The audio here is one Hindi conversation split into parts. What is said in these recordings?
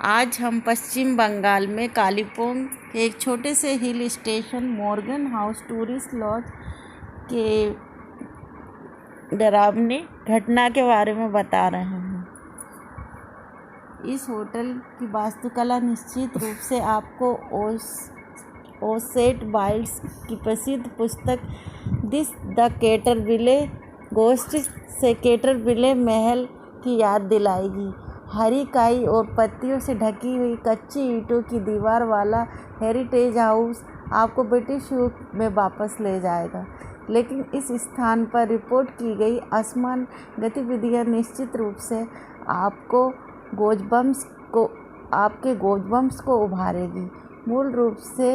आज हम पश्चिम बंगाल में कालिम्पोंग के एक छोटे से hill station Morgan house tourist laws के डरावनी घटना के बारे में बता रहे हैं। इस होटल की वास्तुकला निश्चित रूप से आपको ओसेट वाइल्ड्स की प्रसिद्ध पुस्तक दिस द कैटरविले गोस्ट से कैटरविले महल की याद दिलाएगी। हरी काई और पत्तियों से ढकी हुई कच्ची ईंटों की दीवार वाला हेरिटेज हाउस आपको ब्रिटिश युग में वापस ले जाएगा, लेकिन इस स्थान पर रिपोर्ट की गई असमान गतिविधियां निश्चित रूप से आपके गोज़बम्प्स को उभारेगी। मूल रूप से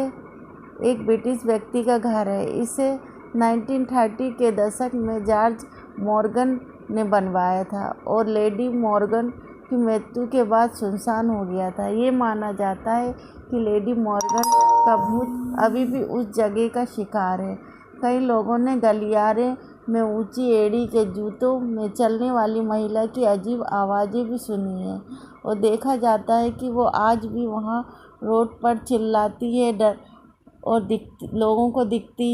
एक ब्रिटिश व्यक्ति का घर है। इसे 1930 के दशक में जॉर्ज मॉर्गन ने बनवाया था और लेडी मॉर्गन की मृत्यु के बाद सुनसान हो गया था। ये माना जाता है कि लेडी मॉर्गन का भूत अभी भी उस जगह का शिकार है। कई लोगों ने गलियारे में ऊंची एड़ी के जूतों में चलने वाली महिला की अजीब आवाज़ें भी सुनी हैं और देखा जाता है कि वो आज भी वहाँ रोड पर चिल्लाती है और लोगों को दिखती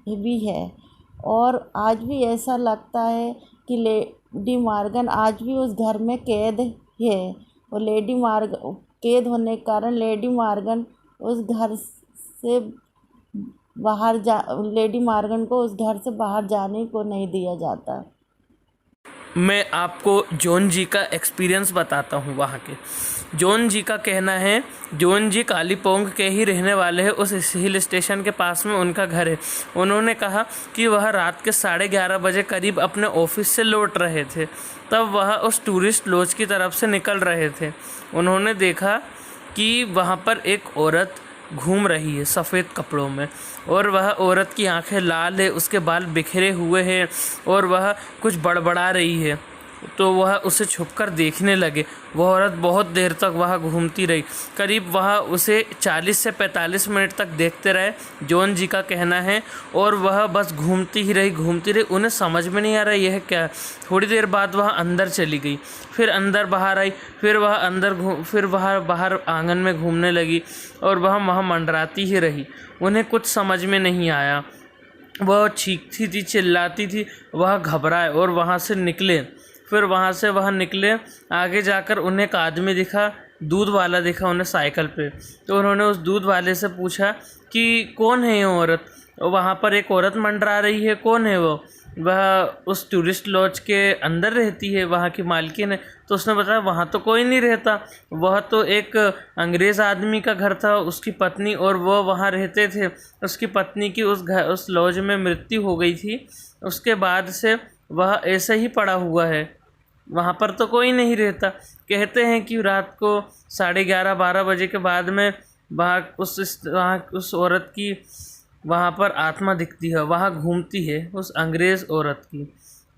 भी है। और आज भी ऐसा लगता है कि लेडी मॉर्गन आज भी उस घर में कैद है और कैद होने के कारण लेडी मॉर्गन को उस घर से बाहर जाने को नहीं दिया जाता। मैं आपको जॉन जी का एक्सपीरियंस बताता हूँ वहाँ के। जॉन जी का कहना है, जॉन जी कालिम्पोंग के ही रहने वाले हैं। उस हिल स्टेशन के पास में उनका घर है। उन्होंने कहा कि वह रात के 11:30 बजे करीब अपने ऑफिस से लौट रहे थे, तब वह उस टूरिस्ट लॉज की तरफ से निकल रहे थे। उन्होंने देखा कि वहाँ पर एक औरत घूम रही है सफ़ेद कपड़ों में, और वह औरत की आंखें लाल है, उसके बाल बिखरे हुए हैं और वह कुछ बड़बड़ा रही है। तो वह उसे छुपकर देखने लगे। वह औरत बहुत देर तक वह घूमती रही, करीब वह उसे 40 से 45 मिनट तक देखते रहे, जॉन जी का कहना है। और वह बस घूमती ही रही। उन्हें समझ में नहीं आ रहा यह क्या है। थोड़ी देर बाद वह अंदर चली गई, फिर अंदर बाहर आई, फिर वह बाहर आंगन में घूमने लगी और वह वहाँ मंडराती ही रही। उन्हें कुछ समझ में नहीं आया। वह चीखती थी, चिल्लाती थी। वह घबराए और वहाँ से निकले। फिर वहाँ से वह निकले, आगे जाकर उन्हें एक आदमी दिखा, दूध वाला दिखा उन्हें साइकिल पे। तो उन्होंने उस दूध वाले से पूछा कि कौन है ये औरत। वहाँ पर एक औरत मंडरा रही है, कौन है वो? वह उस टूरिस्ट लॉज के अंदर रहती है, वहाँ की मालकिन है। तो उसने बताया वहाँ तो कोई नहीं रहता, वह तो एक अंग्रेज़ आदमी का घर था, उसकी पत्नी और वो वहाँ रहते थे। उसकी पत्नी की उस लॉज में मृत्यु हो गई थी, उसके बाद से वह ऐसे ही पड़ा हुआ है, वहाँ पर तो कोई नहीं रहता। कहते हैं कि रात को 11:30-12 बजे के बाद में वहाँ उस औरत की वहाँ पर आत्मा दिखती है, वहाँ घूमती है उस अंग्रेज़ औरत की।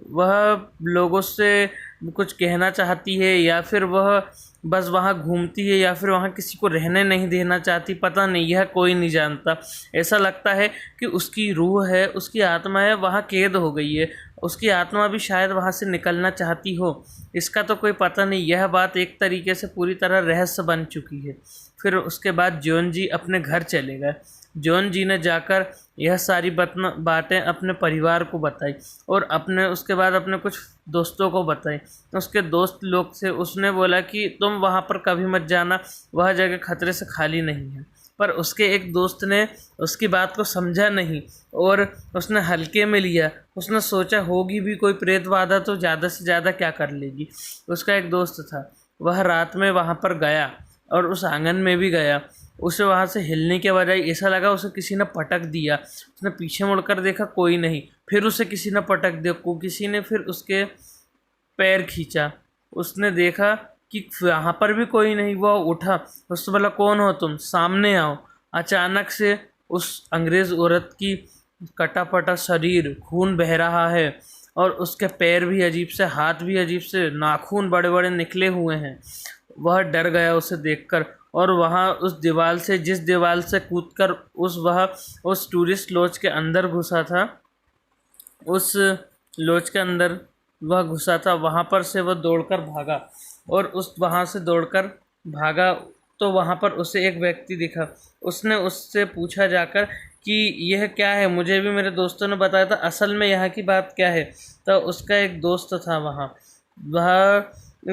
वह लोगों से कुछ कहना चाहती है या फिर वह बस वहाँ घूमती है या फिर वहाँ किसी को रहने नहीं देना चाहती, पता नहीं, यह कोई नहीं जानता। ऐसा लगता है कि उसकी रूह है, उसकी आत्मा है, वहाँ कैद हो गई है। उसकी आत्मा भी शायद वहाँ से निकलना चाहती हो, इसका तो कोई पता नहीं। यह बात एक तरीके से पूरी तरह रहस्य बन चुकी है। फिर उसके बाद जॉन जी अपने घर चले गए। जॉन जी ने जाकर यह सारी बातें अपने परिवार को बताई और उसके बाद अपने कुछ दोस्तों को बताई। उसके दोस्त लोग से उसने बोला कि तुम वहाँ पर कभी मत जाना, वह जगह खतरे से खाली नहीं है। पर उसके एक दोस्त ने उसकी बात को समझा नहीं और उसने हल्के में लिया। उसने सोचा होगी भी कोई प्रेत बाधा तो ज़्यादा से ज़्यादा क्या कर लेगी। उसका एक दोस्त था, वह रात में वहाँ पर गया और उस आंगन में भी गया। उसे वहाँ से हिलने के बजाय ऐसा लगा उसे किसी ने पटक दिया। उसने पीछे मुड़कर देखा, कोई नहीं। फिर उसे किसी ने पटक दिया, किसी ने फिर उसके पैर खींचा। उसने देखा कि यहाँ पर भी कोई नहीं। वह उठा, उससे बोला कौन हो तुम, सामने आओ। अचानक से उस अंग्रेज़ औरत की कटा-फटा शरीर, खून बह रहा है और उसके पैर भी अजीब से, हाथ भी अजीब से, नाखून बड़े बड़े निकले हुए हैं। वह डर गया उसे देखकर और वहाँ जिस दीवार से कूदकर उस टूरिस्ट लॉज के अंदर घुसा था, उस लॉज के अंदर वह घुसा था, वहाँ पर से वह दौड़कर भागा और वहाँ से दौड़कर भागा तो वहाँ पर उसे एक व्यक्ति दिखा। उसने उससे पूछा जाकर कि यह क्या है, मुझे भी मेरे दोस्तों ने बताया था, असल में यहाँ की बात क्या है। तो उसका एक दोस्त था वह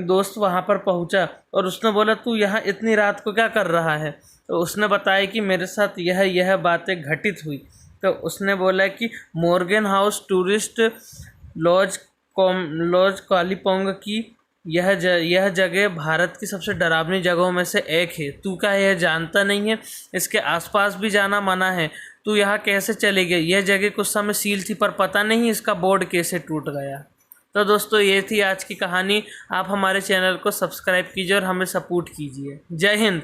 दोस्त वहाँ पर पहुँचा और उसने बोला, तू यहाँ इतनी रात को क्या कर रहा है। तो उसने बताया कि मेरे साथ यह बातें घटित हुई। तो उसने बोला कि Morgan house tourist laws Kalimpong की यह जगह भारत की सबसे डरावनी जगहों में से एक है। तू क्या यह जानता नहीं है? इसके आसपास भी जाना मना है। तू यहाँ कैसे चले गए? यह जगह कुछ समय सील थी, पर पता नहीं इसका बोर्ड कैसे टूट गया। तो दोस्तों, ये थी आज की कहानी। आप हमारे चैनल को सब्सक्राइब कीजिए और हमें सपोर्ट कीजिए। जय हिंद।